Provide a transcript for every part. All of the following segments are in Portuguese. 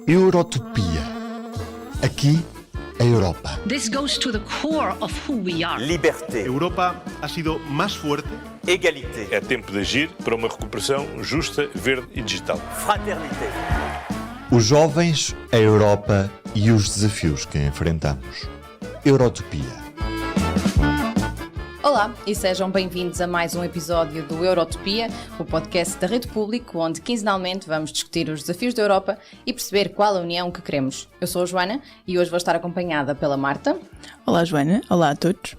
Eurotopia. Aqui, a Europa. This goes to the core of who we are. Liberté. Europa ha sido más fuerte. Égalité. É tempo de agir para uma recuperação justa, verde e digital. Fraternité. Os jovens, a Europa e os desafios que enfrentamos. Eurotopia. Olá e sejam bem-vindos a mais um episódio do Eurotopia, o podcast da Rede Público, onde quinzenalmente vamos discutir os desafios da Europa e perceber qual a união que queremos. Eu sou a Joana e hoje vou estar acompanhada pela Marta. Olá Joana, olá a todos.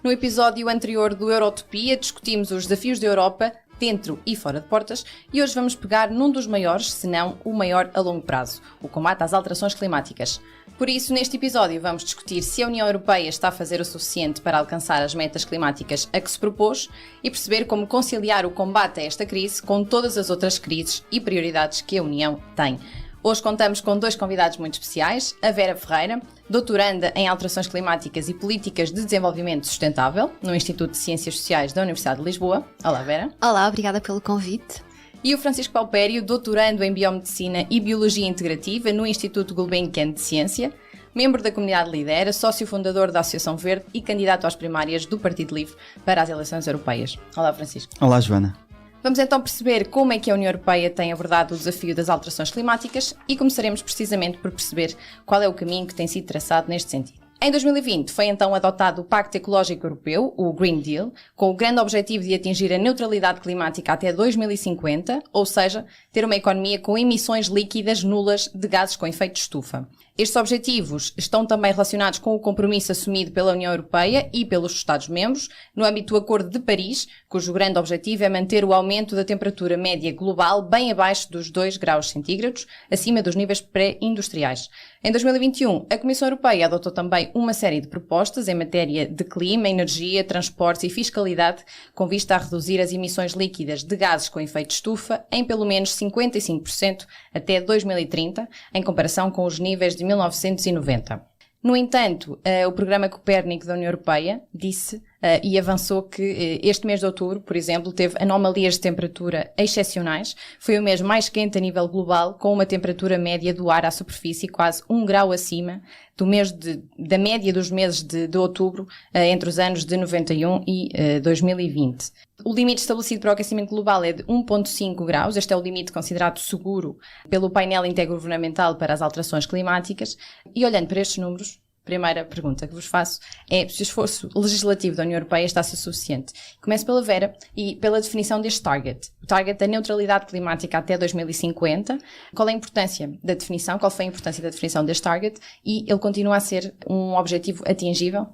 No episódio anterior do Eurotopia discutimos os desafios da Europa dentro e fora de portas e hoje vamos pegar num dos maiores, se não o maior a longo prazo, o combate às alterações climáticas. Por isso, neste episódio vamos discutir se a União Europeia está a fazer o suficiente para alcançar as metas climáticas a que se propôs e perceber como conciliar o combate a esta crise com todas as outras crises e prioridades que a União tem. Hoje contamos com dois convidados muito especiais, a Vera Ferreira, doutoranda em Alterações Climáticas e Políticas de Desenvolvimento Sustentável no Instituto de Ciências Sociais da Universidade de Lisboa. Olá, Vera. Olá, obrigada pelo convite. E o Francisco Paupério, doutorando em Biomedicina e Biologia Integrativa no Instituto Gulbenkian de Ciência, membro da comunidade Lidera, sócio fundador da Associação Verde e candidato às primárias do Partido Livre para as eleições europeias. Olá, Francisco. Olá Joana. Vamos então perceber como é que a União Europeia tem abordado o desafio das alterações climáticas e começaremos precisamente por perceber qual é o caminho que tem sido traçado neste sentido. Em 2020 foi então adotado o Pacto Ecológico Europeu, o Green Deal, com o grande objetivo de atingir a neutralidade climática até 2050, ou seja, ter uma economia com emissões líquidas nulas de gases com efeito de estufa. Estes objetivos estão também relacionados com o compromisso assumido pela União Europeia e pelos Estados-membros no âmbito do Acordo de Paris, cujo grande objetivo é manter o aumento da temperatura média global bem abaixo dos 2 graus centígrados, acima dos níveis pré-industriais. Em 2021, a Comissão Europeia adotou também uma série de propostas em matéria de clima, energia, transportes e fiscalidade, com vista a reduzir as emissões líquidas de gases com efeito de estufa em pelo menos 55% até 2030, em comparação com os níveis de 1990. No entanto, o Programa Copérnico da União Europeia disse e avançou que este mês de outubro, por exemplo, teve anomalias de temperatura excepcionais. Foi o mês mais quente a nível global, com uma temperatura média do ar à superfície quase 1 grau acima da média dos meses de outubro entre os anos de 91 e 2020. O limite estabelecido para o aquecimento global é de 1,5 graus. Este é o limite considerado seguro pelo painel intergovernamental para as alterações climáticas. E olhando para estes números, primeira pergunta que vos faço é se o esforço legislativo da União Europeia está a ser suficiente. Começo pela Vera e pela definição deste target. O target da neutralidade climática até 2050. Qual é a importância da definição? Qual foi a importância da definição deste target? E ele continua a ser um objetivo atingível?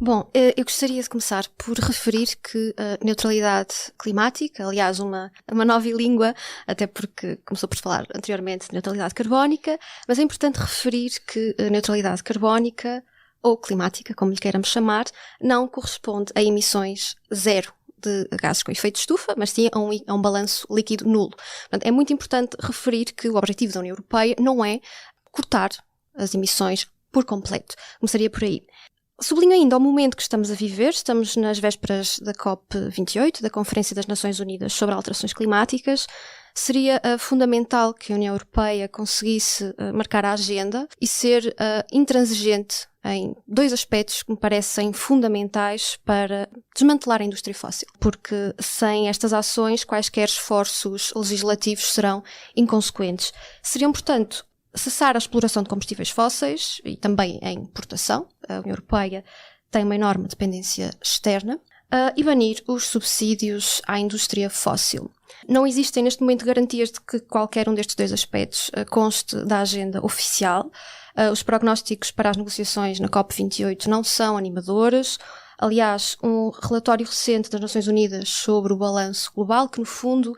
Bom, eu gostaria de começar por referir que a neutralidade climática, aliás uma nova língua, até porque começou por falar anteriormente de neutralidade carbónica, mas é importante referir que a neutralidade carbónica, ou climática, como lhe queiramos chamar, não corresponde a emissões zero de gases com efeito de estufa, mas sim a um balanço líquido nulo. Portanto, é muito importante referir que o objetivo da União Europeia não é cortar as emissões por completo. Começaria por aí. Sublinho ainda o momento que estamos a viver. Estamos nas vésperas da COP28, da Conferência das Nações Unidas sobre Alterações Climáticas. Seria fundamental que a União Europeia conseguisse marcar a agenda e ser intransigente em dois aspectos que me parecem fundamentais para desmantelar a indústria fóssil. Porque sem estas ações, quaisquer esforços legislativos serão inconsequentes. Seriam, portanto, cessar a exploração de combustíveis fósseis e também a importação. A União Europeia tem uma enorme dependência externa. E banir os subsídios à indústria fóssil. Não existem neste momento garantias de que qualquer um destes dois aspectos conste da agenda oficial. Os prognósticos para as negociações na COP28 não são animadores. Aliás, um relatório recente das Nações Unidas sobre o balanço global, que no fundo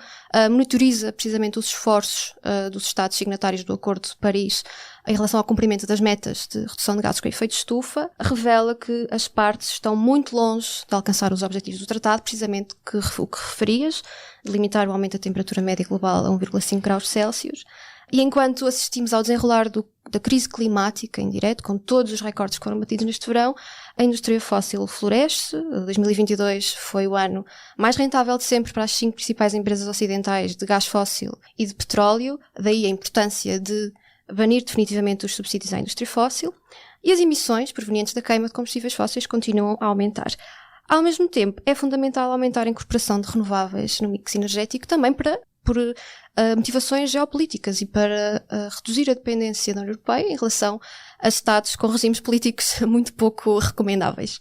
monitoriza precisamente os esforços dos Estados signatários do Acordo de Paris em relação ao cumprimento das metas de redução de gases com efeito de estufa, revela que as partes estão muito longe de alcançar os objetivos do tratado, precisamente o que referias, de limitar o aumento da temperatura média global a 1,5 graus Celsius. E enquanto assistimos ao desenrolar da crise climática em direto, com todos os recordes que foram batidos neste verão, a indústria fóssil floresce. 2022 foi o ano mais rentável de sempre para as 5 principais empresas ocidentais de gás fóssil e de petróleo, daí a importância de banir definitivamente os subsídios à indústria fóssil, e as emissões provenientes da queima de combustíveis fósseis continuam a aumentar. Ao mesmo tempo, é fundamental aumentar a incorporação de renováveis no mix energético também por motivações geopolíticas e para reduzir a dependência da União Europeia em relação a Estados com regimes políticos muito pouco recomendáveis.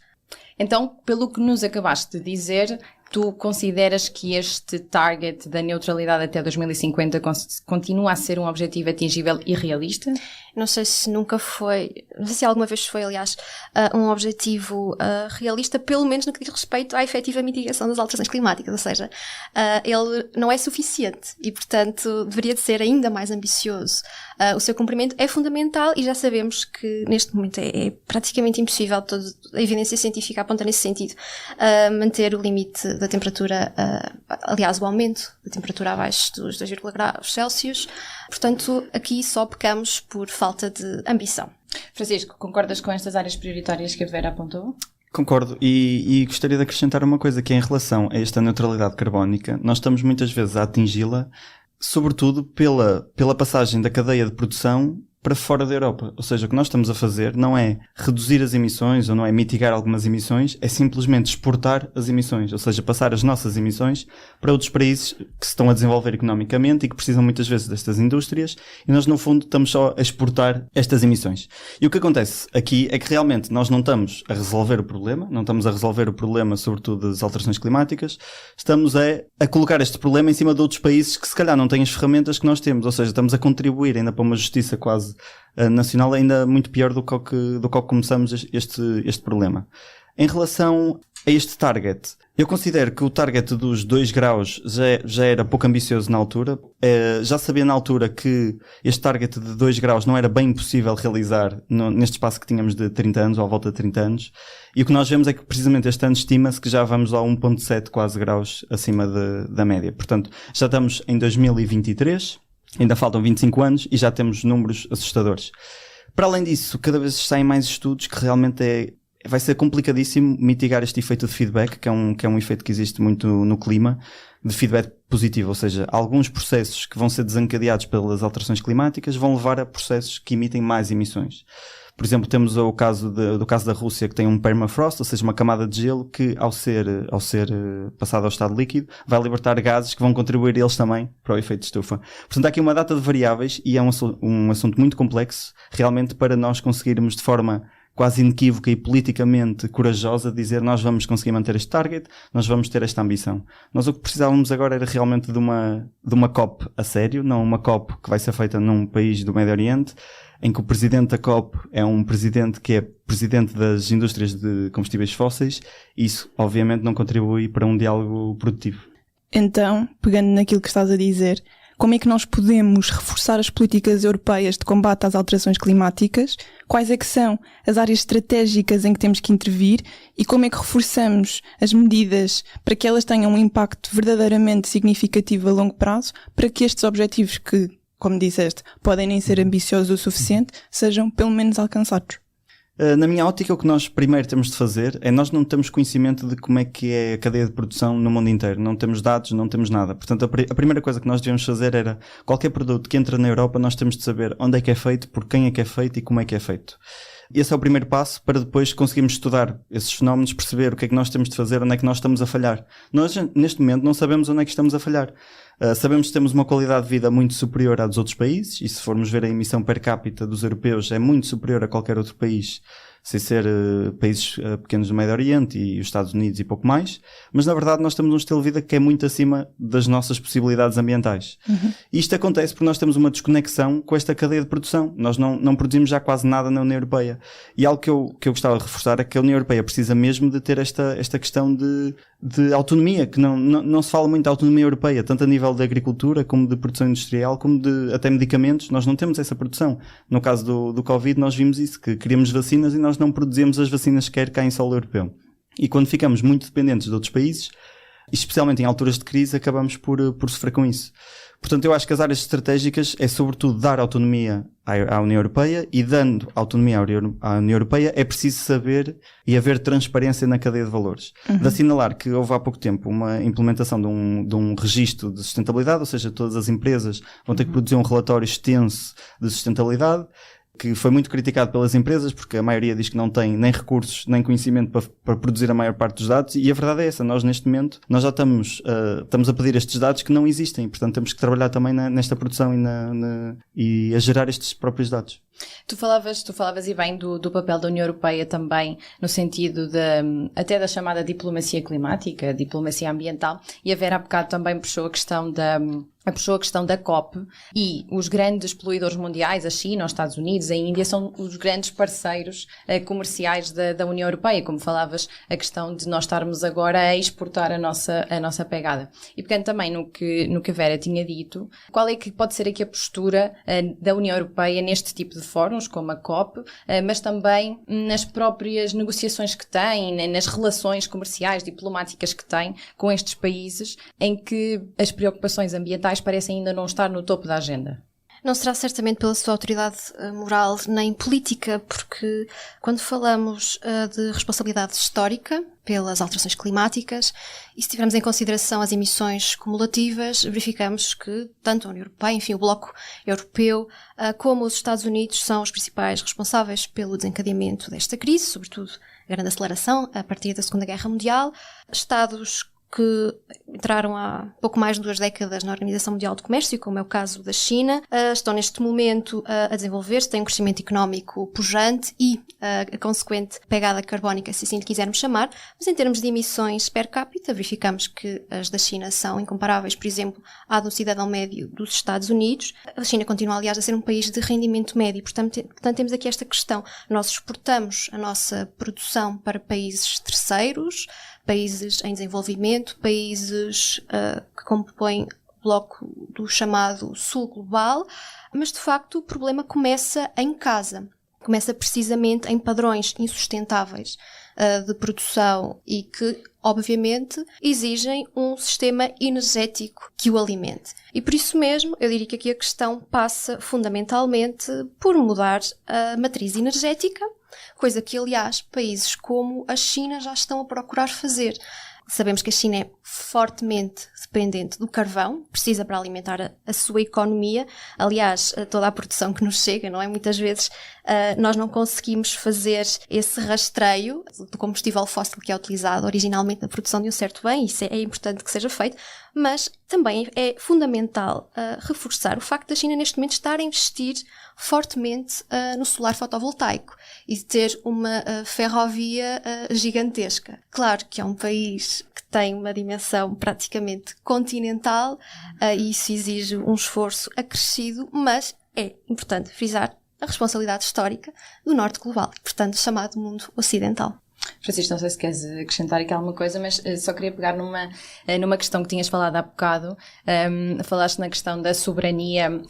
Então, pelo que nos acabaste de dizer, tu consideras que este target da neutralidade até 2050 continua a ser um objetivo atingível e realista? Não sei se nunca foi, não sei se alguma vez foi, aliás, um objetivo realista, pelo menos no que diz respeito à efetiva mitigação das alterações climáticas, ou seja, ele não é suficiente e, portanto, deveria de ser ainda mais ambicioso. O seu cumprimento é fundamental e já sabemos que neste momento é praticamente impossível, toda a evidência científica aponta nesse sentido, manter o limite da temperatura, aliás, o aumento da temperatura abaixo dos 2,0 graus Celsius. Portanto, aqui só pecamos por falta de ambição. Francisco, concordas com estas áreas prioritárias que a Vera apontou? Concordo, e gostaria de acrescentar uma coisa, que é em relação a esta neutralidade carbónica, nós estamos muitas vezes a atingi-la, sobretudo pela passagem da cadeia de produção para fora da Europa. Ou seja, o que nós estamos a fazer não é reduzir as emissões ou não é mitigar algumas emissões, é simplesmente exportar as emissões, ou seja, passar as nossas emissões para outros países que se estão a desenvolver economicamente e que precisam muitas vezes destas indústrias, e nós no fundo estamos só a exportar estas emissões. E o que acontece aqui é que realmente nós não estamos a resolver o problema, não estamos a resolver o problema sobretudo das alterações climáticas, estamos a colocar este problema em cima de outros países que se calhar não têm as ferramentas que nós temos, ou seja, estamos a contribuir ainda para uma justiça quase nacional ainda muito pior do que começamos este problema. Em relação a este target, eu considero que o target dos 2 graus já era pouco ambicioso na altura. Já sabia na altura que este target de 2 graus não era bem possível realizar neste espaço que tínhamos de 30 anos, ou à volta de 30 anos. E o que nós vemos é que precisamente este ano estima-se que já vamos a 1,7 quase graus acima da média. Portanto, já estamos em 2023. Ainda faltam 25 anos e já temos números assustadores. Para além disso, cada vez saem mais estudos que realmente vai ser complicadíssimo mitigar este efeito de feedback, que é um efeito que existe muito no clima, de feedback positivo, ou seja, alguns processos que vão ser desencadeados pelas alterações climáticas vão levar a processos que emitem mais emissões. Por exemplo, temos o caso da Rússia, que tem um permafrost, ou seja, uma camada de gelo que, ao ser passado ao estado líquido, vai libertar gases que vão contribuir eles também para o efeito de estufa. Portanto, há aqui uma data de variáveis e é um assunto muito complexo, realmente, para nós conseguirmos de forma quase inequívoca e politicamente corajosa dizer nós vamos conseguir manter este target, nós vamos ter esta ambição. Nós o que precisávamos agora era realmente de uma COP a sério, não uma COP que vai ser feita num país do Médio Oriente, em que o presidente da COP é um presidente que é presidente das indústrias de combustíveis fósseis, e isso obviamente não contribui para um diálogo produtivo. Então, pegando naquilo que estás a dizer, como é que nós podemos reforçar as políticas europeias de combate às alterações climáticas? Quais é que são as áreas estratégicas em que temos que intervir? E como é que reforçamos as medidas para que elas tenham um impacto verdadeiramente significativo a longo prazo, para que estes objetivos que, como disseste, podem nem ser ambiciosos o suficiente, sejam pelo menos alcançados? Na minha ótica, o que nós primeiro temos de fazer é nós não temos conhecimento de como é que é a cadeia de produção no mundo inteiro. Não temos dados, não temos nada. Portanto, a primeira coisa que nós devemos fazer era qualquer produto que entra na Europa, nós temos de saber onde é que é feito, por quem é que é feito e como é que é feito. Esse é o primeiro passo para depois conseguirmos estudar esses fenómenos, perceber o que é que nós temos de fazer, onde é que nós estamos a falhar. Nós, neste momento, não sabemos onde é que estamos a falhar. Sabemos que temos uma qualidade de vida muito superior à dos outros países, e se formos ver a emissão per capita dos europeus é muito superior a qualquer outro país, sem ser países pequenos do Médio Oriente e os Estados Unidos e pouco mais, mas na verdade nós temos um estilo de vida que é muito acima das nossas possibilidades ambientais. E isto acontece porque nós temos uma desconexão com esta cadeia de produção. Nós não produzimos já quase nada na União Europeia. E algo que eu gostava de reforçar é que a União Europeia precisa mesmo de ter esta questão de autonomia, que não se fala muito da autonomia europeia, tanto a nível de agricultura, como de produção industrial, como de até medicamentos. Nós não temos essa produção. No caso do Covid nós vimos isso, que queríamos vacinas e nós não produzimos as vacinas sequer cá em solo europeu. E quando ficamos muito dependentes de outros países, especialmente em alturas de crise, acabamos por sofrer com isso. Portanto, eu acho que as áreas estratégicas é sobretudo dar autonomia à União Europeia, e dando autonomia à União Europeia é preciso saber e haver transparência na cadeia de valores. De assinalar que houve há pouco tempo uma implementação de um registro de sustentabilidade, ou seja, todas as empresas vão ter que produzir um relatório extenso de sustentabilidade, que foi muito criticado pelas empresas, porque a maioria diz que não tem nem recursos, nem conhecimento para produzir a maior parte dos dados, e a verdade é essa. Nós, neste momento, nós já estamos a pedir estes dados que não existem, portanto temos que trabalhar também nesta produção e a gerar estes próprios dados. Tu falavas e bem do papel da União Europeia também, no sentido até da chamada diplomacia climática, diplomacia ambiental, e a Vera há bocado também puxou a questão da COP, e os grandes poluidores mundiais, a China, os Estados Unidos, a Índia, são os grandes parceiros comerciais da União Europeia, como falavas, a questão de nós estarmos agora a exportar a nossa pegada. E pegando também no que a Vera tinha dito, qual é que pode ser aqui a postura da União Europeia neste tipo de fóruns, como a COP, mas também nas próprias negociações que tem, nas relações comerciais, diplomáticas que tem com estes países, em que as preocupações ambientais parecem ainda não estar no topo da agenda? Não será certamente pela sua autoridade moral nem política, porque quando falamos de responsabilidade histórica pelas alterações climáticas, e se tivermos em consideração as emissões cumulativas, verificamos que tanto a União Europeia, enfim, o Bloco Europeu, como os Estados Unidos são os principais responsáveis pelo desencadeamento desta crise, sobretudo a grande aceleração a partir da Segunda Guerra Mundial. Estados que entraram há pouco mais de 2 décadas na Organização Mundial do Comércio, como é o caso da China, estão neste momento a desenvolver-se, têm um crescimento económico pujante e a consequente pegada carbónica, se assim lhe quisermos chamar, mas em termos de emissões per capita, verificamos que as da China são incomparáveis, por exemplo, à do cidadão médio dos Estados Unidos. A China continua, aliás, a ser um país de rendimento médio, portanto temos aqui esta questão. Nós exportamos a nossa produção para países terceiros, países em desenvolvimento, países que compõem o bloco do chamado Sul Global, mas de facto o problema começa em casa. Começa precisamente em padrões insustentáveis de produção e que, obviamente, exigem um sistema energético que o alimente. E por isso mesmo, eu diria que aqui a questão passa fundamentalmente por mudar a matriz energética, coisa que, aliás, países como a China já estão a procurar fazer. Sabemos que a China é fortemente dependente do carvão, precisa para alimentar a sua economia. Aliás, toda a produção que nos chega, não é? Muitas vezes nós não conseguimos fazer esse rastreio do combustível fóssil que é utilizado originalmente na produção de um certo bem, isso é importante que seja feito, mas também é fundamental reforçar o facto da China neste momento estar a investir fortemente no solar fotovoltaico e de ter uma ferrovia gigantesca. Claro que é um país que tem uma dimensão praticamente continental e isso exige um esforço acrescido, mas é importante frisar a responsabilidade histórica do norte global, portanto chamado mundo ocidental. Francisco, não sei se queres acrescentar aqui alguma coisa, mas só queria pegar numa questão que tinhas falado há bocado. Falaste na questão da soberania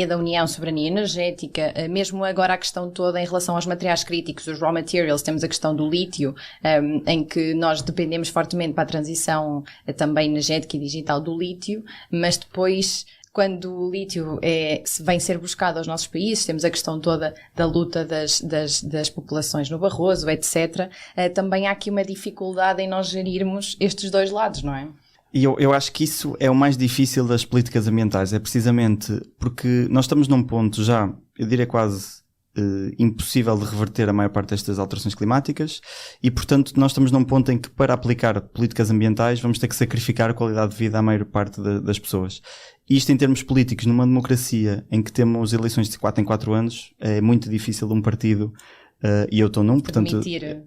da União, soberania energética, mesmo agora a questão toda em relação aos materiais críticos, os raw materials, temos a questão do lítio, em que nós dependemos fortemente para a transição também energética e digital do lítio, mas depois, quando o lítio vem ser buscado aos nossos países, temos a questão toda da luta das populações no Barroso, etc. Também há aqui uma dificuldade em nós gerirmos estes dois lados, não é? E eu acho que isso é o mais difícil das políticas ambientais, é precisamente porque nós estamos num ponto já, eu diria quase impossível de reverter a maior parte destas alterações climáticas e, portanto, nós estamos num ponto em que para aplicar políticas ambientais vamos ter que sacrificar a qualidade de vida à maior parte das pessoas. E isto em termos políticos, numa democracia em que temos eleições de 4 em 4 anos, é muito difícil de um partido, e eu estou num, portanto,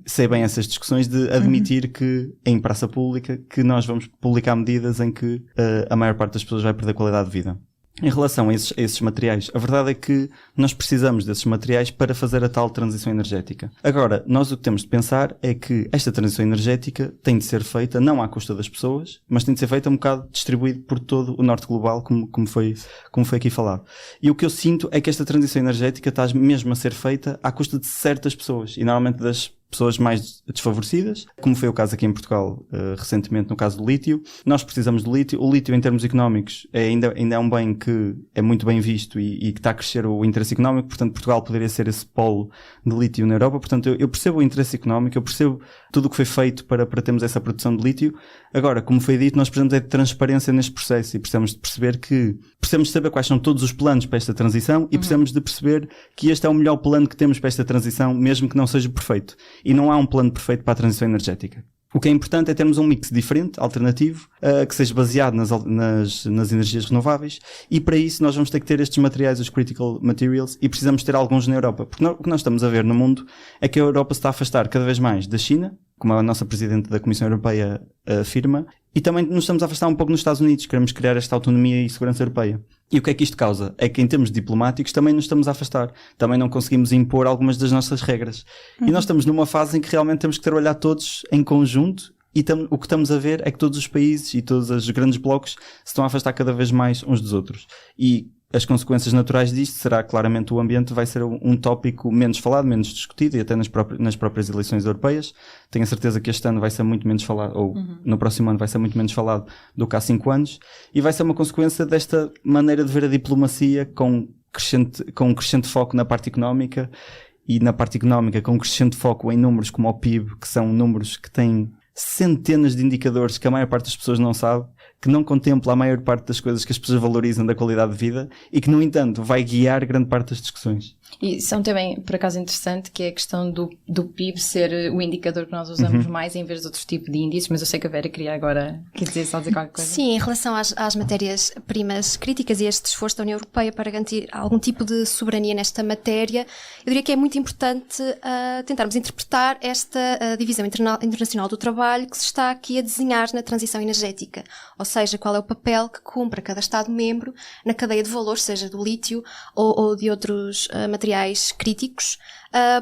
sei bem essas discussões de admitir que em praça pública que nós vamos publicar medidas em que a maior parte das pessoas vai perder qualidade de vida. Em relação a esses materiais, a verdade é que nós precisamos desses materiais para fazer a tal transição energética. Agora, nós o que temos de pensar é que esta transição energética tem de ser feita não à custa das pessoas, mas tem de ser feita um bocado distribuído por todo o norte global, como foi aqui falado. E o que eu sinto é que esta transição energética está mesmo a ser feita à custa de certas pessoas, e normalmente das pessoas mais desfavorecidas, como foi o caso aqui em Portugal recentemente no caso do lítio. Nós precisamos do lítio. O lítio, em termos económicos, ainda é um bem que é muito bem visto e que está a crescer o interesse económico. Portanto, Portugal poderia ser esse polo de lítio na Europa. Portanto, eu percebo o interesse económico, eu percebo tudo o que foi feito para termos essa produção de lítio. Agora, como foi dito, nós precisamos de transparência neste processo e precisamos de perceber precisamos de saber quais são todos os planos para esta transição e precisamos de perceber que este é o melhor plano que temos para esta transição, mesmo que não seja perfeito. E não há um plano perfeito para a transição energética. O que é importante é termos um mix diferente, alternativo, que seja baseado nas energias renováveis, e para isso nós vamos ter que ter estes materiais, os critical materials, e precisamos ter alguns na Europa. Porque o que nós estamos a ver no mundo é que a Europa se está a afastar cada vez mais da China, como a nossa Presidente da Comissão Europeia afirma, e também nos estamos a afastar um pouco nos Estados Unidos. Queremos criar esta autonomia e segurança europeia. E o que é que isto causa? É que em termos diplomáticos também nos estamos a afastar. Também não conseguimos impor algumas das nossas regras. E nós estamos numa fase em que realmente temos que trabalhar todos em conjunto e o que estamos a ver é que todos os países e todos os grandes blocos se estão a afastar cada vez mais uns dos outros. E as consequências naturais disto será claramente o ambiente vai ser um tópico menos falado, menos discutido e até nas próprias eleições europeias. Tenho a certeza que este ano vai ser muito menos falado, ou no próximo ano vai ser muito menos falado do que há 5 anos, e vai ser uma consequência desta maneira de ver a diplomacia com um crescente foco na parte económica, e na parte económica com um crescente foco em números como o PIB, que são números que têm centenas de indicadores que a maior parte das pessoas não sabe, que não contempla a maior parte das coisas que as pessoas valorizam da qualidade de vida e que, no entanto, vai guiar grande parte das discussões. E isso é um tema, por acaso, interessante, que é a questão do PIB ser o indicador que nós usamos mais em vez de outros tipos de índices, mas eu sei que a Vera queria agora só dizer qualquer coisa. Sim, em relação às matérias-primas críticas e este esforço da União Europeia para garantir algum tipo de soberania nesta matéria, eu diria que é muito importante tentarmos interpretar esta divisão internacional do trabalho que se está aqui a desenhar na transição energética. Ou seja, qual é o papel que cumpre cada Estado-membro na cadeia de valor, seja do lítio ou de outros materiais críticos,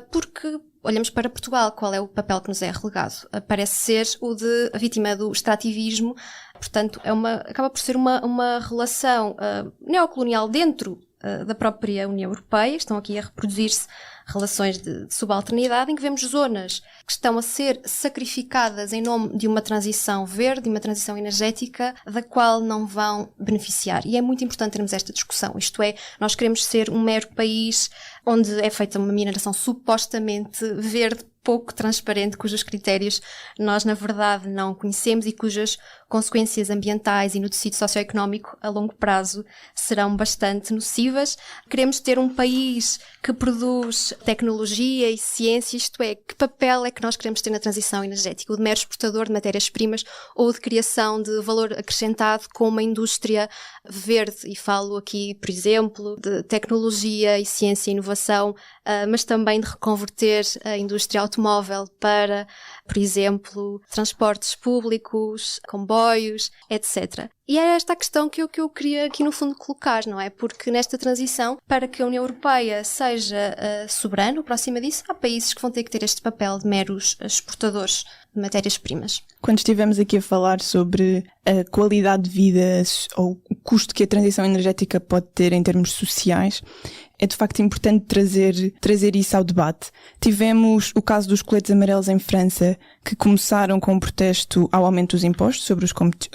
porque olhamos para Portugal, qual é o papel que nos é relegado? Parece ser o de a vítima do extrativismo, portanto acaba por ser uma relação neocolonial dentro da própria União Europeia. Estão aqui a reproduzir-se relações de subalternidade em que vemos zonas que estão a ser sacrificadas em nome de uma transição verde, de uma transição energética, da qual não vão beneficiar. E é muito importante termos esta discussão. Isto é, nós queremos ser um mero país onde é feita uma mineração supostamente verde, pouco transparente, cujos critérios nós, na verdade, não conhecemos e cujas consequências ambientais e no tecido socioeconómico a longo prazo serão bastante nocivas. Queremos ter um país que produz tecnologia e ciência, isto é, que papel é que nós queremos ter na transição energética? O de mero exportador de matérias-primas ou de criação de valor acrescentado com uma indústria verde? E falo aqui, por exemplo, de tecnologia e ciência e inovação, mas também de reconverter a indústria automóvel para, por exemplo, transportes públicos, comboios, etc. E é esta a questão que eu queria aqui no fundo colocar, não é? Porque nesta transição, para que a União Europeia seja soberana, próxima disso, há países que vão ter que ter este papel de meros exportadores de matérias-primas. Quando estivemos aqui a falar sobre a qualidade de vida ou o custo que a transição energética pode ter em termos sociais, é de facto importante trazer isso ao debate. Tivemos o caso dos coletes amarelos em França, que começaram com um protesto ao aumento dos impostos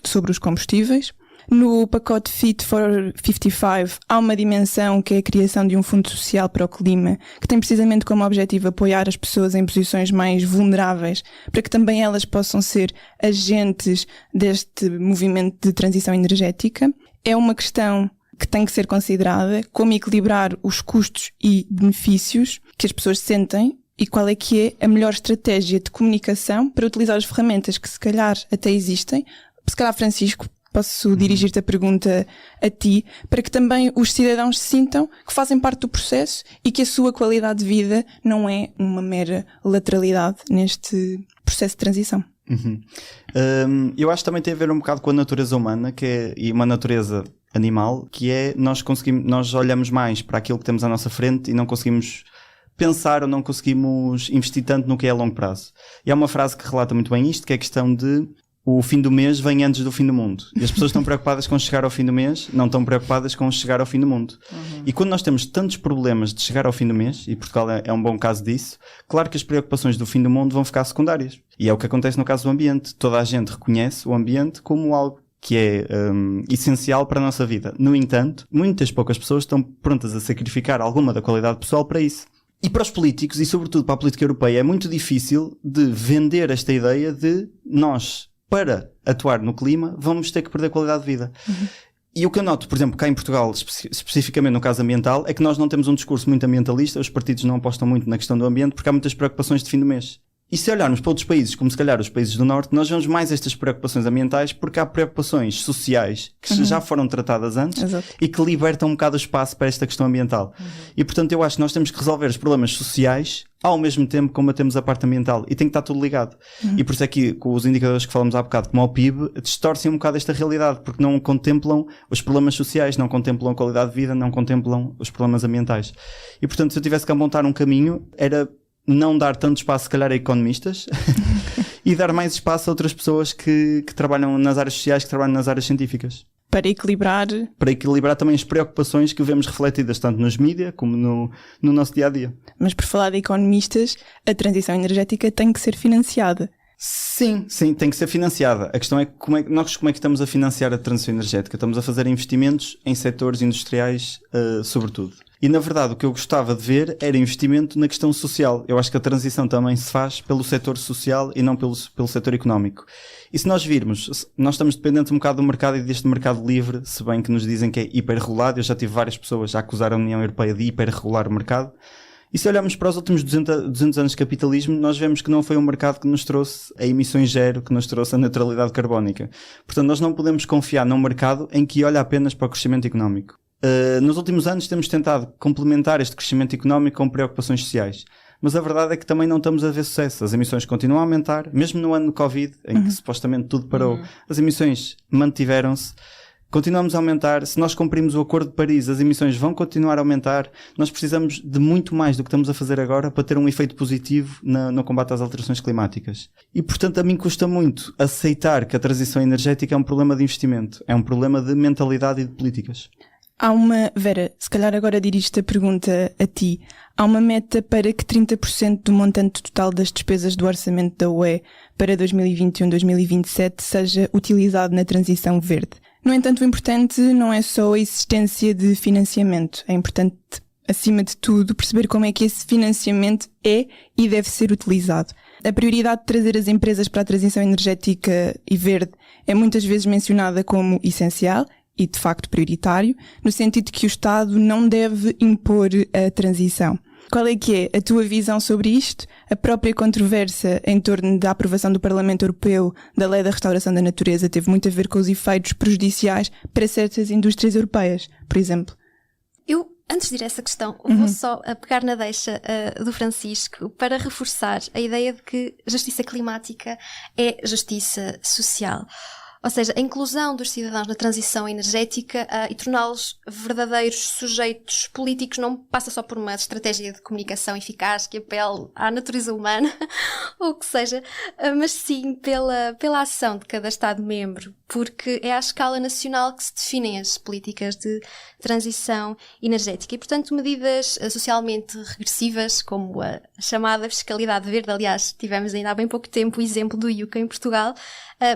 sobre os combustíveis. No pacote Fit for 55 há uma dimensão que é a criação de um fundo social para o clima, que tem precisamente como objetivo apoiar as pessoas em posições mais vulneráveis, para que também elas possam ser agentes deste movimento de transição energética. É uma questão que tem que ser considerada, como equilibrar os custos e benefícios que as pessoas sentem e qual é que é a melhor estratégia de comunicação para utilizar as ferramentas que se calhar até existem. Se calhar, Francisco, posso dirigir-te a pergunta a ti, para que também os cidadãos se sintam que fazem parte do processo e que a sua qualidade de vida não é uma mera lateralidade neste processo de transição. Eu acho que também tem a ver um bocado com a natureza humana, e uma natureza animal, que é nós olhamos mais para aquilo que temos à nossa frente e não conseguimos pensar ou não conseguimos investir tanto no que é a longo prazo. E há uma frase que relata muito bem isto, que é a questão de o fim do mês vem antes do fim do mundo. E as pessoas estão preocupadas com chegar ao fim do mês, não estão preocupadas com chegar ao fim do mundo. E quando nós temos tantos problemas de chegar ao fim do mês, e Portugal é um bom caso disso, claro que as preocupações do fim do mundo vão ficar secundárias. E é o que acontece no caso do ambiente. Toda a gente reconhece o ambiente como algo que é essencial para a nossa vida. No entanto, muitas poucas pessoas estão prontas a sacrificar alguma da qualidade pessoal para isso. E para os políticos, e sobretudo para a política europeia, é muito difícil de vender esta ideia de nós, para atuar no clima, vamos ter que perder qualidade de vida. E o que eu noto, por exemplo, cá em Portugal, especificamente no caso ambiental, é que nós não temos um discurso muito ambientalista, os partidos não apostam muito na questão do ambiente, porque há muitas preocupações de fim do mês. E se olharmos para outros países, como se calhar os países do Norte, nós vemos mais estas preocupações ambientais porque há preocupações sociais que já foram tratadas antes. Exato. E que libertam um bocado o espaço para esta questão ambiental. E portanto eu acho que nós temos que resolver os problemas sociais ao mesmo tempo que combatemos a parte ambiental. E tem que estar tudo ligado. E por isso é que com os indicadores que falamos há bocado, como o PIB, distorcem um bocado esta realidade, porque não contemplam os problemas sociais, não contemplam a qualidade de vida, não contemplam os problemas ambientais. E portanto se eu tivesse que apontar um caminho, era não dar tanto espaço, se calhar, a economistas e dar mais espaço a outras pessoas que trabalham nas áreas sociais, que trabalham nas áreas científicas. Para equilibrar. Para equilibrar também as preocupações que vemos refletidas tanto nos mídias como no nosso dia-a-dia. Mas por falar de economistas, a transição energética tem que ser financiada. Sim, tem que ser financiada. A questão é como é que estamos a financiar a transição energética? Estamos a fazer investimentos em setores industriais, sobretudo. E, na verdade, o que eu gostava de ver era investimento na questão social. Eu acho que a transição também se faz pelo setor social e não pelo setor económico. E se nós virmos, nós estamos dependentes um bocado do mercado e deste mercado livre, se bem que nos dizem que é hiperregulado. Eu já tive várias pessoas a acusar a União Europeia de hiperregular o mercado. E se olharmos para os últimos 200 anos de capitalismo, nós vemos que não foi um mercado que nos trouxe a emissões zero, que nos trouxe a neutralidade carbónica. Portanto, nós não podemos confiar num mercado em que olha apenas para o crescimento económico. Nos últimos anos temos tentado complementar este crescimento económico com preocupações sociais. Mas a verdade é que também não estamos a ver sucesso. As emissões continuam a aumentar, mesmo no ano do Covid, em que supostamente tudo parou. As emissões mantiveram-se. Continuamos a aumentar. Se nós cumprimos o Acordo de Paris, as emissões vão continuar a aumentar. Nós precisamos de muito mais do que estamos a fazer agora para ter um efeito positivo no combate às alterações climáticas. E, portanto, a mim custa muito aceitar que a transição energética é um problema de investimento. É um problema de mentalidade e de políticas. Vera, se calhar agora dirijo-te a pergunta a ti. Há uma meta para que 30% do montante total das despesas do orçamento da UE para 2021-2027 seja utilizado na transição verde. No entanto, o importante não é só a existência de financiamento. É importante, acima de tudo, perceber como é que esse financiamento é e deve ser utilizado. A prioridade de trazer as empresas para a transição energética e verde é muitas vezes mencionada como essencial e, de facto, prioritário, no sentido de que o Estado não deve impor a transição. Qual é que é a tua visão sobre isto? A própria controvérsia em torno da aprovação do Parlamento Europeu da Lei da Restauração da Natureza teve muito a ver com os efeitos prejudiciais para certas indústrias europeias, por exemplo. Eu, antes de ir a essa questão, vou só pegar na deixa do Francisco para reforçar a ideia de que justiça climática é justiça social. Ou seja, a inclusão dos cidadãos na transição energética e torná-los verdadeiros sujeitos políticos não passa só por uma estratégia de comunicação eficaz que apele à natureza humana, ou o que seja, mas sim pela ação de cada Estado-membro, porque é à escala nacional que se definem as políticas de transição energética. E, portanto, medidas socialmente regressivas, como a chamada fiscalidade verde, aliás, tivemos ainda há bem pouco tempo o exemplo do IUCA em Portugal,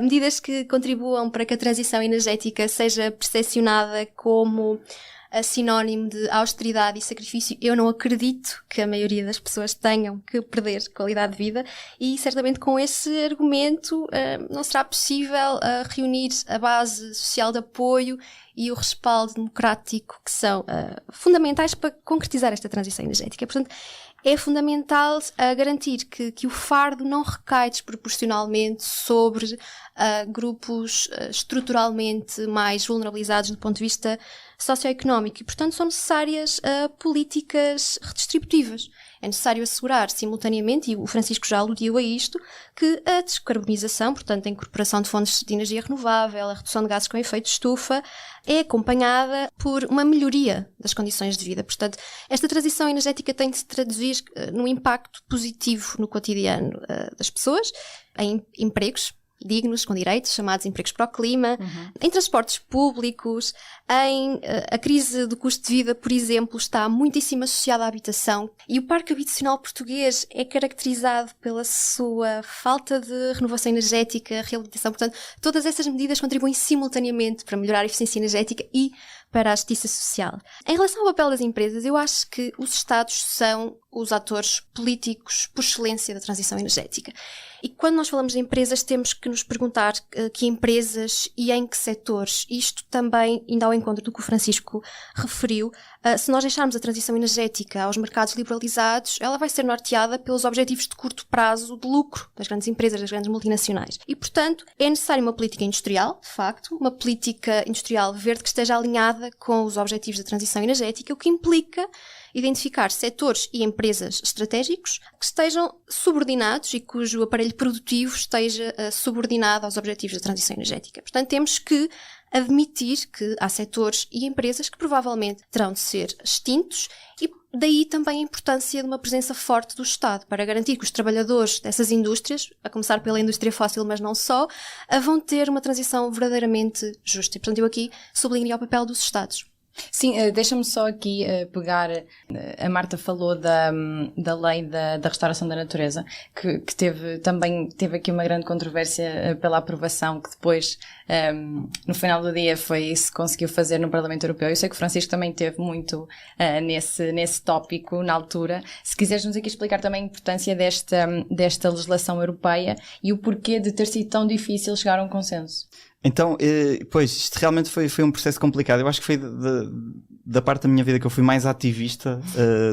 medidas que contribuam para que a transição energética seja percepcionada como sinónimo de austeridade e sacrifício. Eu não acredito que a maioria das pessoas tenham que perder qualidade de vida e certamente com esse argumento não será possível reunir a base social de apoio e o respaldo democrático que são fundamentais para concretizar esta transição energética. Portanto, é fundamental garantir que o fardo não recai desproporcionalmente sobre grupos estruturalmente mais vulnerabilizados do ponto de vista socioeconómico e, portanto, são necessárias políticas redistributivas. É necessário assegurar simultaneamente, e o Francisco já aludiu a isto, que a descarbonização, portanto a incorporação de fontes de energia renovável, a redução de gases com efeito de estufa, é acompanhada por uma melhoria das condições de vida. Portanto, esta transição energética tem de se traduzir num impacto positivo no cotidiano das pessoas, em empregos, dignos, com direitos, chamados empregos para o clima, em transportes públicos, a crise do custo de vida, por exemplo, está muitíssimo associada à habitação, e o parque habitacional português é caracterizado pela sua falta de renovação energética, reabilitação. Portanto, todas essas medidas contribuem simultaneamente para melhorar a eficiência energética e para a justiça social. Em relação ao papel das empresas, eu acho que os Estados são os atores políticos por excelência da transição energética. E quando nós falamos de empresas, temos que nos perguntar que empresas e em que setores. Isto também, ainda ao encontro do que o Francisco referiu, se nós deixarmos a transição energética aos mercados liberalizados, ela vai ser norteada pelos objetivos de curto prazo de lucro das grandes empresas, das grandes multinacionais. E, portanto, é necessária uma política industrial, de facto, uma política industrial verde que esteja alinhada com os objetivos da transição energética, o que implica identificar setores e empresas estratégicos que estejam subordinados e cujo aparelho produtivo esteja subordinado aos objetivos da transição energética. Portanto, temos que admitir que há setores e empresas que provavelmente terão de ser extintos e daí também a importância de uma presença forte do Estado para garantir que os trabalhadores dessas indústrias, a começar pela indústria fóssil, mas não só, vão ter uma transição verdadeiramente justa. E, portanto, eu aqui sublinho o papel dos Estados. Sim, deixa-me só aqui pegar, a Marta falou da lei da restauração da natureza, que teve aqui uma grande controvérsia pela aprovação, que depois, no final do dia, se conseguiu fazer no Parlamento Europeu. Eu sei que o Francisco também teve muito nesse tópico na altura. Se quiseres-nos aqui explicar também a importância desta legislação europeia e o porquê de ter sido tão difícil chegar a um consenso. Então, pois, isto realmente foi um processo complicado. Eu acho que foi da parte da minha vida que eu fui mais ativista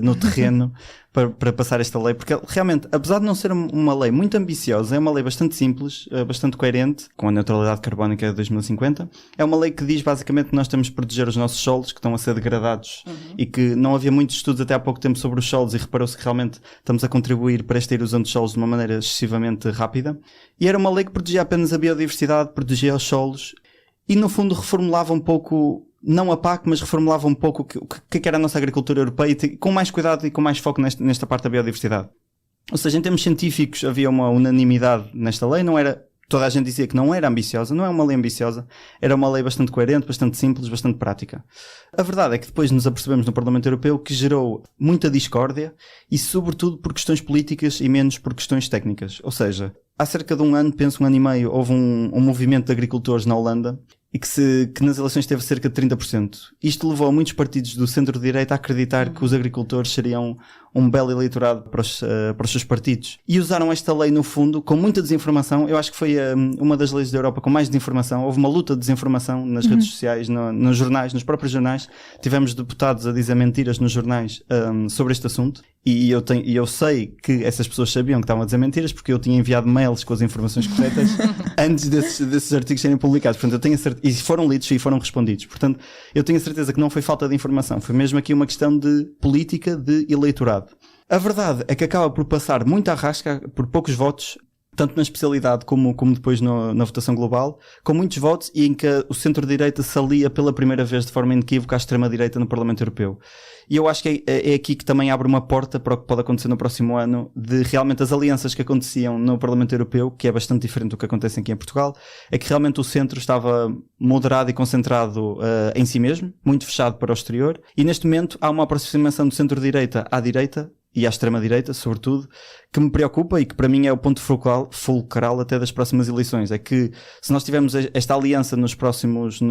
no terreno para passar esta lei, porque realmente, apesar de não ser uma lei muito ambiciosa, é uma lei bastante simples, bastante coerente, com a neutralidade carbónica de 2050. É uma lei que diz basicamente que nós temos de proteger os nossos solos, que estão a ser degradados, e que não havia muitos estudos até há pouco tempo sobre os solos, e reparou-se que realmente estamos a contribuir para esta erosão dos solos de uma maneira excessivamente rápida. E era uma lei que protegia apenas a biodiversidade, protegia os solos, e no fundo reformulava um pouco, não a PAC, mas reformulava um pouco o que era a nossa agricultura europeia, com mais cuidado e com mais foco nesta parte da biodiversidade. Ou seja, em termos científicos havia uma unanimidade nesta lei, não era, toda a gente dizia que não era ambiciosa, não é uma lei ambiciosa, era uma lei bastante coerente, bastante simples, bastante prática. A verdade é que depois nos apercebemos no Parlamento Europeu que gerou muita discórdia e sobretudo por questões políticas e menos por questões técnicas. Ou seja, há cerca de um ano e meio, houve um movimento de agricultores na Holanda e que nas eleições teve cerca de 30%. Isto levou muitos partidos do centro-direita a acreditar que os agricultores seriam um belo eleitorado para os seus partidos. E usaram esta lei, no fundo, com muita desinformação. Eu acho que foi uma das leis da Europa com mais desinformação. Houve uma luta de desinformação nas redes sociais, nos jornais, nos próprios jornais. Tivemos deputados a dizer mentiras nos jornais sobre este assunto. E eu sei que essas pessoas sabiam que estavam a dizer mentiras porque eu tinha enviado mails com as informações corretas antes desses artigos serem publicados. Portanto, eu tenho a certeza, e foram lidos e foram respondidos. Portanto, eu tenho a certeza que não foi falta de informação. Foi mesmo aqui uma questão de política, de eleitorado. A verdade é que acaba por passar muito à rasca, por poucos votos, tanto na especialidade como depois na votação global, com muitos votos e em que o centro-direita se alia pela primeira vez de forma inequívoca à extrema-direita no Parlamento Europeu. E eu acho que é aqui que também abre uma porta para o que pode acontecer no próximo ano, de realmente as alianças que aconteciam no Parlamento Europeu, que é bastante diferente do que acontece aqui em Portugal, é que realmente o centro estava moderado e concentrado em si mesmo, muito fechado para o exterior, e neste momento há uma aproximação do centro-direita à direita, e à extrema-direita, sobretudo, que me preocupa e que para mim é o ponto fulcral até das próximas eleições. É que se nós tivermos esta aliança nas próximas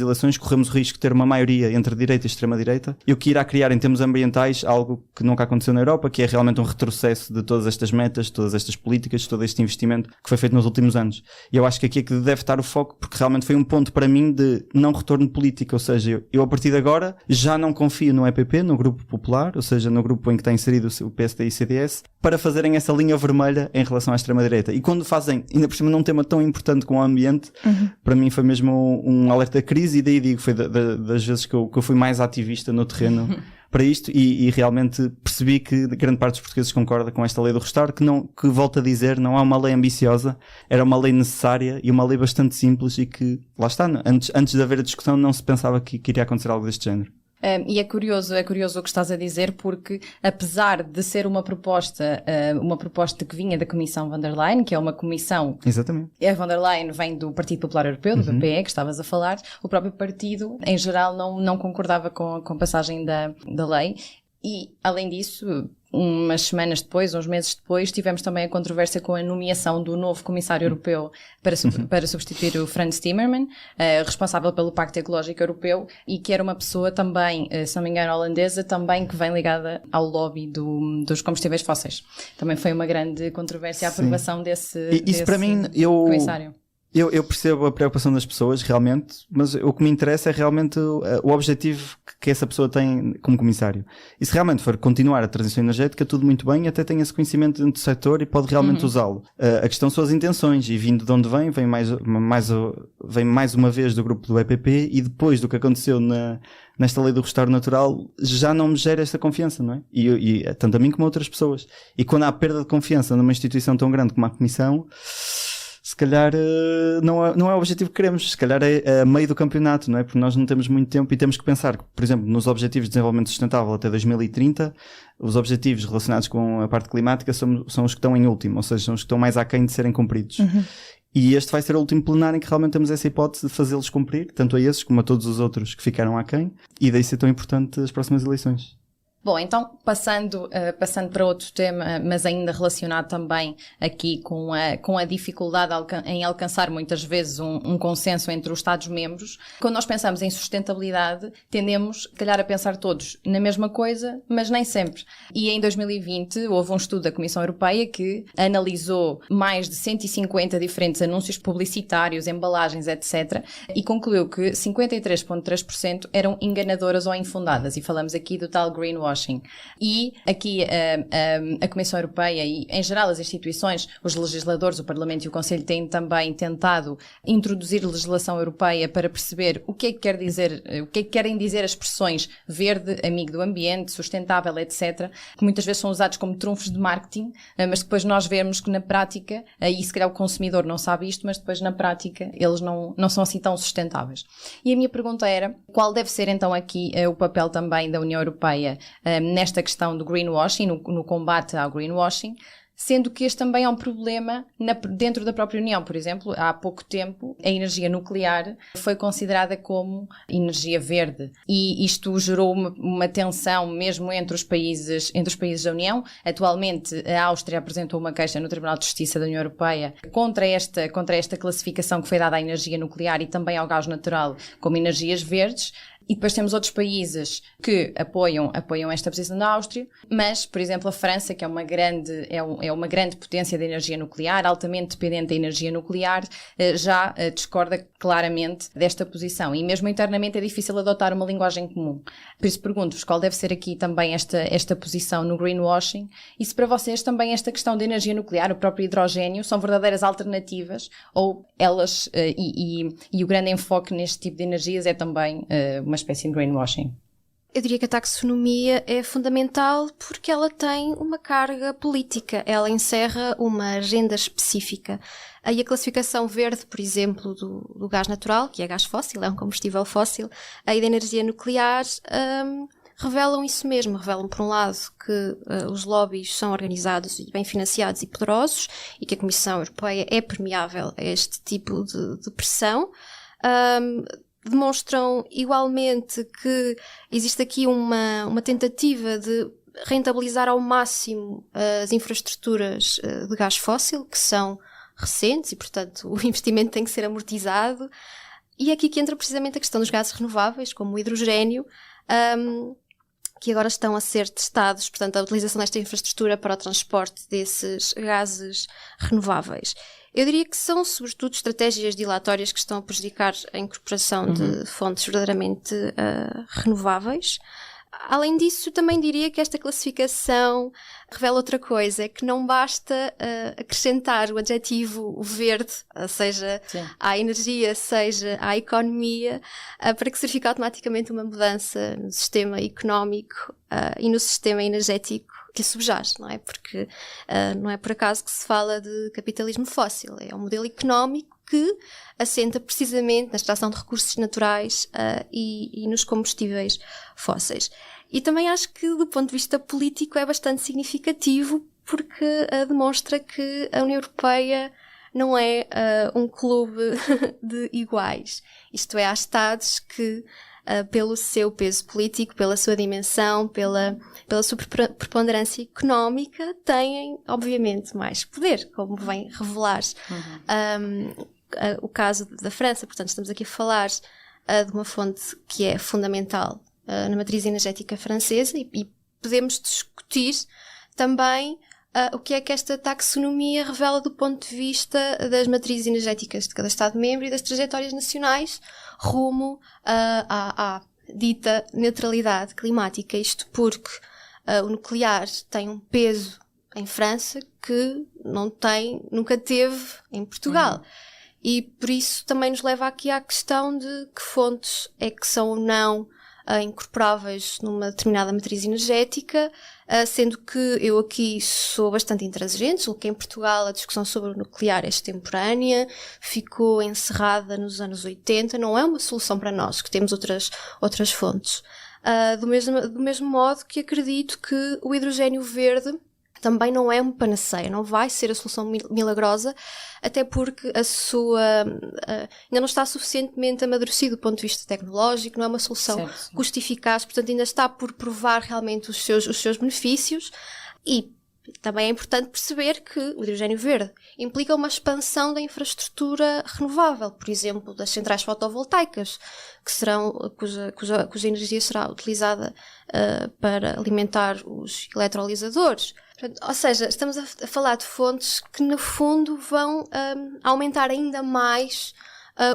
eleições, corremos o risco de ter uma maioria entre direita e extrema-direita, e o que irá criar em termos ambientais algo que nunca aconteceu na Europa, que é realmente um retrocesso de todas estas metas, todas estas políticas, todo este investimento que foi feito nos últimos anos. E eu acho que aqui é que deve estar o foco, porque realmente foi um ponto para mim de não retorno político, ou seja, eu a partir de agora já não confio no EPP, no Grupo Popular, ou seja, no grupo em que está inserido o PSD e o CDS, para fazerem essa linha vermelha em relação à extrema-direita. E quando fazem, ainda por cima num tema tão importante como o ambiente, para mim foi mesmo um alerta de crise, e daí digo, foi das vezes que eu fui mais ativista no terreno para isto, e realmente percebi que grande parte dos portugueses concorda com esta lei do restauro, que volto a dizer, não é uma lei ambiciosa, era uma lei necessária e uma lei bastante simples, e que, lá está, antes de haver a discussão não se pensava que iria acontecer algo deste género. E é curioso o que estás a dizer, porque apesar de ser uma proposta que vinha da Comissão von der Leyen, que é uma comissão... Exatamente. A von der Leyen vem do Partido Popular Europeu, do PPE, que estavas a falar. O próprio partido, em geral, não concordava com a passagem da lei. E, além disso, umas semanas depois, uns meses depois, tivemos também a controvérsia com a nomeação do novo Comissário Europeu para substituir o Frans Timmermans, responsável pelo Pacto Ecológico Europeu, e que era uma pessoa também, se não me engano, holandesa, também que vem ligada ao lobby dos combustíveis fósseis. Também foi uma grande controvérsia a aprovação desse para mim, comissário. Eu percebo a preocupação das pessoas, realmente, mas o que me interessa é realmente o objetivo que essa pessoa tem como comissário. E se realmente for continuar a transição energética, tudo muito bem, até tem esse conhecimento dentro do setor e pode realmente usá-lo. A questão são as intenções, e vindo de onde vem mais uma vez do grupo do EPP, e depois do que aconteceu nesta lei do restauro natural, já não me gera esta confiança, não é? E tanto a mim como a outras pessoas. E quando há perda de confiança numa instituição tão grande como a Comissão, se calhar não é o objetivo que queremos, se calhar é a meio do campeonato, não é? Porque nós não temos muito tempo e temos que pensar, por exemplo, nos Objetivos de Desenvolvimento Sustentável até 2030, os objetivos relacionados com a parte climática são os que estão em último, ou seja, são os que estão mais aquém de serem cumpridos. E este vai ser o último plenário em que realmente temos essa hipótese de fazê-los cumprir, tanto a esses como a todos os outros que ficaram aquém, e daí ser tão importante as próximas eleições. Bom, então, passando para outro tema, mas ainda relacionado também aqui com a dificuldade em alcançar muitas vezes um consenso entre os Estados-membros, quando nós pensamos em sustentabilidade, tendemos, se calhar, a pensar todos na mesma coisa, mas nem sempre. E em 2020 houve um estudo da Comissão Europeia que analisou mais de 150 diferentes anúncios publicitários, embalagens, etc., e concluiu que 53,3% eram enganadoras ou infundadas, e falamos aqui do tal greenwashing. E aqui a Comissão Europeia e, em geral, as instituições, os legisladores, o Parlamento e o Conselho têm também tentado introduzir legislação europeia para perceber o que é que querem dizer as expressões verde, amigo do ambiente, sustentável, etc., que muitas vezes são usados como trunfos de marketing, mas depois nós vemos que na prática, e se calhar o consumidor não sabe isto, mas depois na prática eles não são assim tão sustentáveis. E a minha pergunta era, qual deve ser então aqui o papel também da União Europeia nesta questão do greenwashing, no combate ao greenwashing, sendo que este também é um problema dentro da própria União. Por exemplo, há pouco tempo a energia nuclear foi considerada como energia verde, e isto gerou uma tensão mesmo entre os países da União. Atualmente a Áustria apresentou uma queixa no Tribunal de Justiça da União Europeia contra esta classificação que foi dada à energia nuclear e também ao gás natural como energias verdes. E depois temos outros países que apoiam esta posição da Áustria, mas, por exemplo, a França, que é uma grande potência de energia nuclear, altamente dependente da energia nuclear, já discorda claramente desta posição. E mesmo internamente é difícil adotar uma linguagem comum. Por isso pergunto-vos qual deve ser aqui também esta posição no greenwashing, e se para vocês também esta questão da energia nuclear, o próprio hidrogênio, são verdadeiras alternativas, ou elas, e o grande enfoque neste tipo de energias é também uma espécie de greenwashing. Eu diria que a taxonomia é fundamental porque ela tem uma carga política, ela encerra uma agenda específica. Aí a classificação verde, por exemplo, do gás natural, que é gás fóssil, é um combustível fóssil, aí da energia nuclear, revelam isso mesmo. Revelam, por um lado, que os lobbies são organizados e bem financiados e poderosos, e que a Comissão Europeia é permeável a este tipo de pressão. Demonstram igualmente que existe aqui uma tentativa de rentabilizar ao máximo as infraestruturas de gás fóssil, que são recentes e, portanto, o investimento tem que ser amortizado. E é aqui que entra precisamente a questão dos gases renováveis, como o hidrogênio, que agora estão a ser testados, portanto, a utilização desta infraestrutura para o transporte desses gases renováveis. Eu diria que são, sobretudo, estratégias dilatórias que estão a prejudicar a incorporação de fontes verdadeiramente renováveis. Além disso, também diria que esta classificação revela outra coisa, é que não basta acrescentar o adjetivo verde, seja à energia, seja à economia, para que se verifique automaticamente uma mudança no sistema económico e no sistema energético que a subjaz, não é? Porque não é por acaso que se fala de capitalismo fóssil, é um modelo económico que assenta precisamente na extração de recursos naturais e nos combustíveis fósseis. E também acho que, do ponto de vista político, é bastante significativo porque demonstra que a União Europeia não é um clube de iguais. Isto é, há Estados que, pelo seu peso político, pela sua dimensão, pela sua preponderância económica, têm, obviamente, mais poder, como vem revelar-se. O caso da França, portanto, estamos aqui a falar de uma fonte que é fundamental na matriz energética francesa e podemos discutir também o que é que esta taxonomia revela do ponto de vista das matrizes energéticas de cada Estado-membro e das trajetórias nacionais rumo à dita neutralidade climática. Isto porque o nuclear tem um peso em França que nunca teve em Portugal. E por isso também nos leva aqui à questão de que fontes é que são ou não incorporáveis numa determinada matriz energética, sendo que eu aqui sou bastante intransigente, julgo que em Portugal a discussão sobre o nuclear é extemporânea, ficou encerrada nos anos 80, não é uma solução para nós, que temos outras fontes. Do mesmo modo que acredito que o hidrogénio verde também não é uma panaceia, não vai ser a solução milagrosa, até porque ainda não está suficientemente amadurecida do ponto de vista tecnológico, não é uma solução custo-eficaz, portanto ainda está por provar realmente os seus benefícios. E também é importante perceber que o hidrogénio verde implica uma expansão da infraestrutura renovável, por exemplo, das centrais fotovoltaicas, cuja energia será utilizada para alimentar os eletrolisadores. Portanto, ou seja, estamos a falar de fontes que, no fundo, vão aumentar ainda mais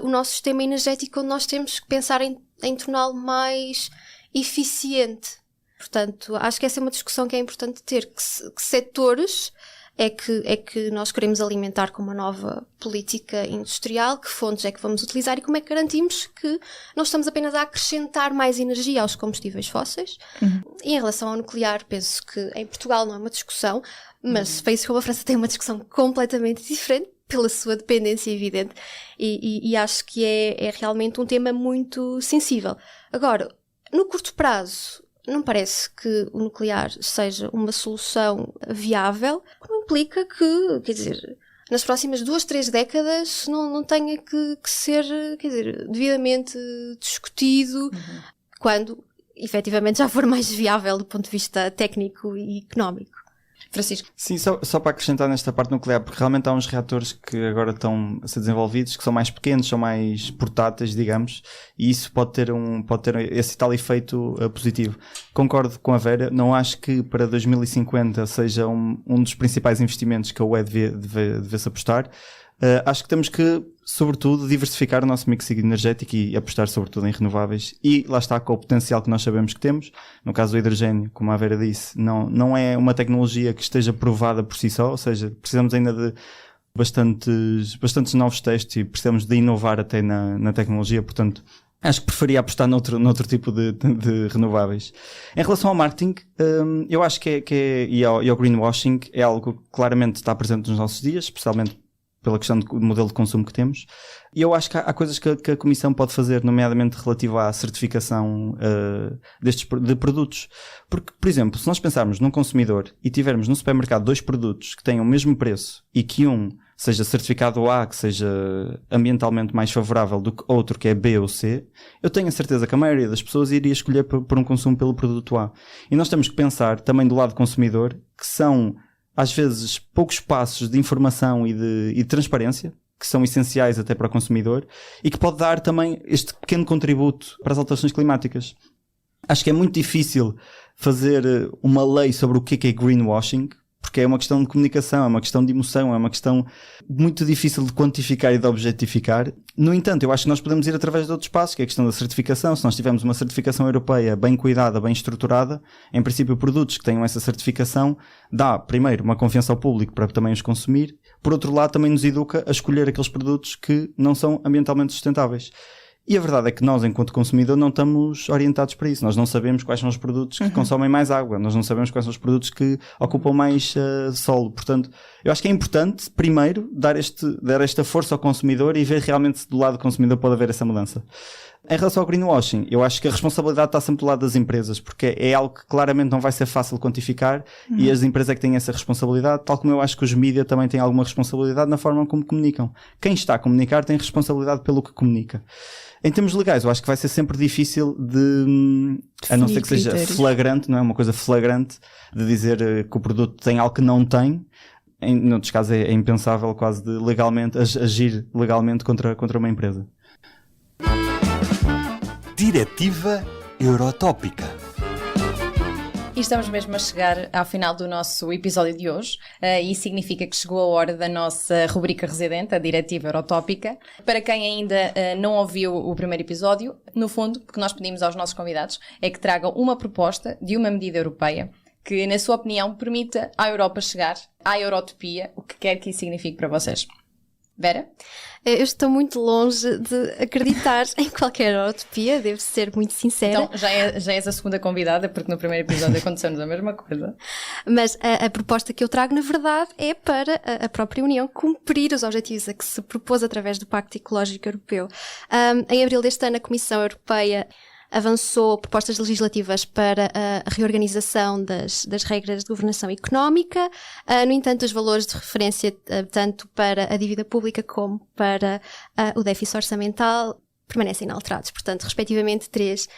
o nosso sistema energético, onde nós temos que pensar em torná-lo mais eficiente. Portanto, acho que essa é uma discussão que é importante ter. Que setores é que nós queremos alimentar com uma nova política industrial? Que fontes é que vamos utilizar? E como é que garantimos que não estamos apenas a acrescentar mais energia aos combustíveis fósseis? E em relação ao nuclear, penso que em Portugal não é uma discussão, mas países como a França têm uma discussão completamente diferente, pela sua dependência evidente. E acho que é realmente um tema muito sensível. Agora, no curto prazo, não parece que o nuclear seja uma solução viável, que não implica que, quer dizer, nas próximas 2-3 décadas não tenha que ser, quer dizer, devidamente discutido quando efetivamente já for mais viável do ponto de vista técnico e económico. Francisco? Sim, só para acrescentar nesta parte nuclear, porque realmente há uns reatores que agora estão a ser desenvolvidos, que são mais pequenos, são mais portáteis, digamos, e isso pode ter esse tal efeito positivo. Concordo com a Vera, não acho que para 2050 seja um dos principais investimentos que a UE devesse apostar. Acho que temos que, sobretudo, diversificar o nosso mix energético e apostar sobretudo em renováveis, e lá está, com o potencial que nós sabemos que temos. No caso do hidrogénio, como a Vera disse, não é uma tecnologia que esteja provada por si só, ou seja, precisamos ainda de bastantes novos testes e precisamos de inovar até na tecnologia, portanto acho que preferia apostar noutro tipo de renováveis. Em relação ao marketing, eu acho que e ao greenwashing, é algo que claramente está presente nos nossos dias, especialmente pela questão do modelo de consumo que temos. E eu acho que há coisas que a Comissão pode fazer, nomeadamente relativa à certificação de produtos. Porque, por exemplo, se nós pensarmos num consumidor e tivermos no supermercado 2 produtos que têm o mesmo preço e que um seja certificado A, que seja ambientalmente mais favorável do que outro que é B ou C, eu tenho a certeza que a maioria das pessoas iria escolher por um consumo pelo produto A. E nós temos que pensar também do lado consumidor, que são às vezes poucos passos de informação e de transparência, que são essenciais até para o consumidor, e que pode dar também este pequeno contributo para as alterações climáticas. Acho que é muito difícil fazer uma lei sobre o que é greenwashing, porque é uma questão de comunicação, é uma questão de emoção, é uma questão muito difícil de quantificar e de objetificar. No entanto, eu acho que nós podemos ir através de outros passos, que é a questão da certificação. Se nós tivermos uma certificação europeia bem cuidada, bem estruturada, em princípio produtos que tenham essa certificação, dá, primeiro, uma confiança ao público para também os consumir. Por outro lado, também nos educa a escolher aqueles produtos que não são ambientalmente sustentáveis. E a verdade é que nós, enquanto consumidor, não estamos orientados para isso. Nós não sabemos quais são os produtos que consomem mais água. Nós não sabemos quais são os produtos que ocupam mais solo. Portanto, eu acho que é importante, primeiro, dar esta força ao consumidor e ver realmente se do lado do consumidor pode haver essa mudança. Em relação ao greenwashing, eu acho que a responsabilidade está sempre do lado das empresas, porque é algo que claramente não vai ser fácil quantificar e as empresas é que têm essa responsabilidade, tal como eu acho que os mídias também têm alguma responsabilidade na forma como comunicam. Quem está a comunicar tem responsabilidade pelo que comunica. Em termos legais, eu acho que vai ser sempre difícil a não ser que seja flagrante, não é? Uma coisa flagrante de dizer que o produto tem algo que não tem. Em outros casos é impensável quase de legalmente agir legalmente contra uma empresa. Diretiva Eurotópica. E estamos mesmo a chegar ao final do nosso episódio de hoje e significa que chegou a hora da nossa rubrica residente, a Diretiva Eurotópica. Para quem ainda não ouviu o primeiro episódio, no fundo, o que nós pedimos aos nossos convidados é que tragam uma proposta de uma medida europeia que, na sua opinião, permita à Europa chegar à Eurotopia, o que quer que isso signifique para vocês. Vera? Eu estou muito longe de acreditar em qualquer utopia, devo ser muito sincera. Então, já és a segunda convidada, porque no primeiro episódio aconteceu-nos a mesma coisa. Mas a proposta que eu trago, na verdade, é para a própria União cumprir os objetivos a que se propôs através do Pacto Ecológico Europeu. Em abril deste ano, a Comissão Europeia avançou propostas legislativas para a reorganização das regras de governação económica. No entanto, os valores de referência, tanto para a dívida pública como para o déficit orçamental, permanecem inalterados. Portanto, respectivamente 3%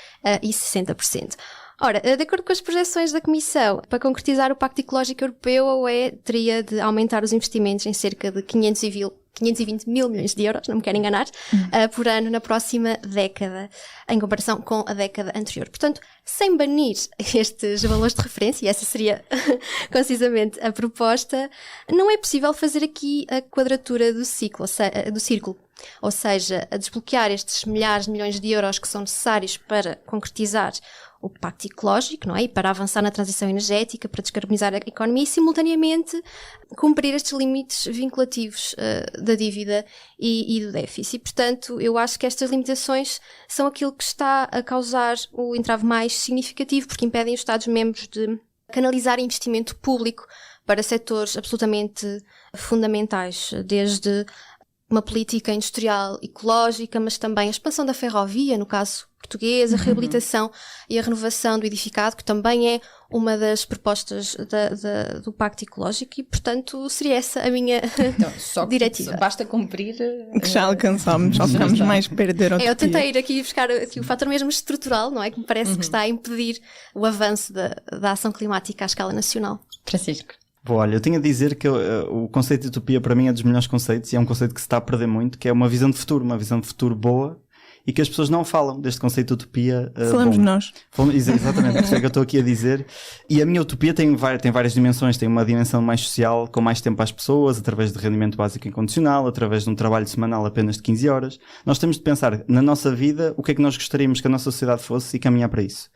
e 60%. Ora, de acordo com as projeções da Comissão, para concretizar o Pacto Ecológico Europeu, a UE teria de aumentar os investimentos em cerca de 520 mil milhões de euros, não me quero enganar, por ano na próxima década, em comparação com a década anterior. Portanto, sem banir estes valores de referência, e essa seria concisamente a proposta, não é possível fazer aqui a quadratura do círculo, ou seja, a desbloquear estes milhares de milhões de euros que são necessários para concretizar o Pacto Ecológico, não é? E para avançar na transição energética, para descarbonizar a economia e, simultaneamente, cumprir estes limites vinculativos da dívida e do déficit. E, portanto, eu acho que estas limitações são aquilo que está a causar o entrave mais significativo, porque impedem os Estados-membros de canalizar investimento público para setores absolutamente fundamentais, desde uma política industrial ecológica, mas também a expansão da ferrovia, no caso português, a reabilitação e a renovação do edificado, que também é uma das propostas do Pacto Ecológico e, portanto, seria essa a minha diretiva. Basta cumprir... Que já alcançámos, já ficámos mais perto da Eurotopia. Eu tentei ir aqui buscar o fator mesmo estrutural, não é? Que me parece que está a impedir o avanço da ação climática à escala nacional. Francisco. Bom, olha, eu tenho a dizer que o conceito de utopia para mim é dos melhores conceitos e é um conceito que se está a perder muito, que é uma visão de futuro boa e que as pessoas não falam deste conceito de utopia. Falamos nós. Exatamente, por isso é que eu estou aqui a dizer. E a minha utopia tem várias dimensões. Tem uma dimensão mais social, com mais tempo às pessoas, através de rendimento básico incondicional, através de um trabalho semanal apenas de 15 horas. Nós temos de pensar na nossa vida o que é que nós gostaríamos que a nossa sociedade fosse e caminhar para isso.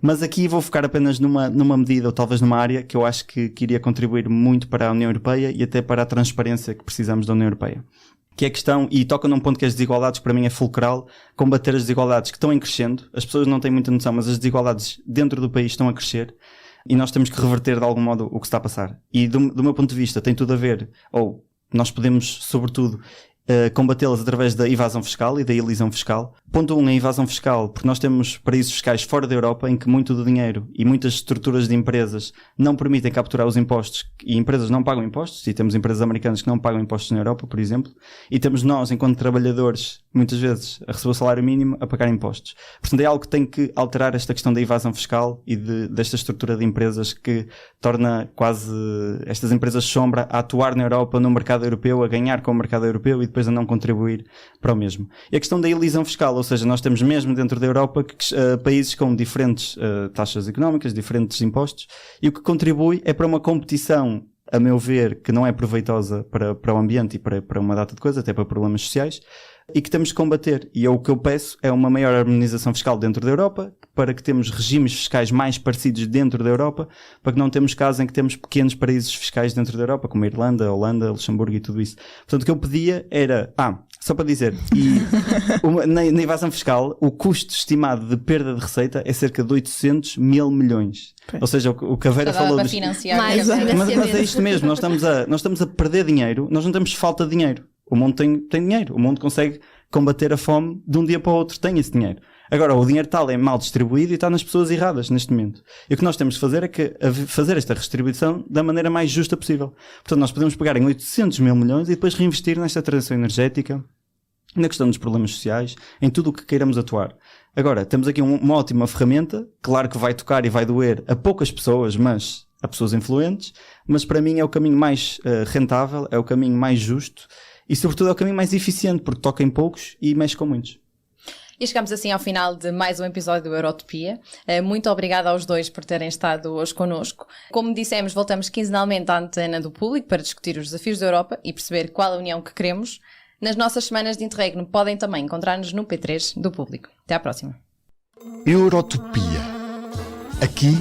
Mas aqui vou focar apenas numa medida ou talvez numa área que eu acho que iria contribuir muito para a União Europeia e até para a transparência que precisamos da União Europeia. Que é a questão, e toca num ponto que as desigualdades para mim é fulcral, combater as desigualdades que estão em crescendo. As pessoas não têm muita noção, mas as desigualdades dentro do país estão a crescer e nós temos que reverter de algum modo o que está a passar. E do meu ponto de vista tem tudo a ver, ou nós podemos sobretudo combatê-las através da evasão fiscal e da elisão fiscal. Ponto 1, a evasão fiscal, porque nós temos paraísos fiscais fora da Europa em que muito do dinheiro e muitas estruturas de empresas não permitem capturar os impostos e empresas não pagam impostos, e temos empresas americanas que não pagam impostos na Europa, por exemplo, e temos nós, enquanto trabalhadores, muitas vezes a receber o salário mínimo a pagar impostos. Portanto, é algo que tem que alterar esta questão da evasão fiscal e desta estrutura de empresas que torna quase estas empresas sombra a atuar na Europa, no mercado europeu, a ganhar com o mercado europeu e depois a não contribuir para o mesmo. E a questão da elisão fiscal, ou seja, nós temos mesmo dentro da Europa países com diferentes taxas económicas, diferentes impostos, e o que contribui é para uma competição, a meu ver, que não é proveitosa para o ambiente e para uma data de coisas, até para problemas sociais, e que temos que combater. E o que eu peço é uma maior harmonização fiscal dentro da Europa, para que temos regimes fiscais mais parecidos dentro da Europa, para que não temos casos em que temos pequenos paraísos fiscais dentro da Europa, como a Irlanda, a Holanda, Luxemburgo e tudo isso. Portanto, o que eu pedia era, Só para dizer, na evasão fiscal, o custo estimado de perda de receita é cerca de 800 mil milhões. Ou seja, o Caveira falou para dos... financiar. Mais, Mas é isto mesmo, nós estamos a perder dinheiro, nós não temos falta de dinheiro. O mundo tem dinheiro, o mundo consegue combater a fome de um dia para o outro, tem esse dinheiro. Agora, o dinheiro tal é mal distribuído e está nas pessoas erradas neste momento. E o que nós temos de fazer é fazer esta redistribuição da maneira mais justa possível. Portanto, nós podemos pegar em 800 mil milhões e depois reinvestir nesta transição energética, na questão dos problemas sociais, em tudo o que queiramos atuar. Agora, temos aqui uma ótima ferramenta, claro que vai tocar e vai doer a poucas pessoas, mas a pessoas influentes, mas para mim é o caminho mais rentável, é o caminho mais justo e, sobretudo, é o caminho mais eficiente, porque toca em poucos e mexe com muitos. E chegamos assim ao final de mais um episódio do Eurotopia. Muito obrigada aos dois por terem estado hoje connosco. Como dissemos, voltamos quinzenalmente à antena do público para discutir os desafios da Europa e perceber qual a união que queremos. Nas nossas semanas de interregno podem também encontrar-nos no P3 do público. Até à próxima. Eurotopia. Aqui,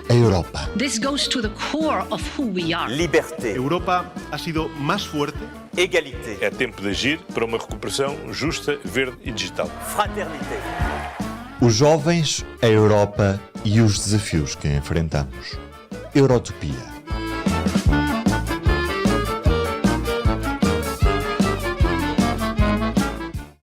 a Europa. This goes to the core of who we are. Liberté, Europa ha sido más fuerte, égalité, É tempo de agir para uma recuperação justa, verde e digital. fraternité. Os jovens, a Europa e os desafios que enfrentamos. Eurotopia.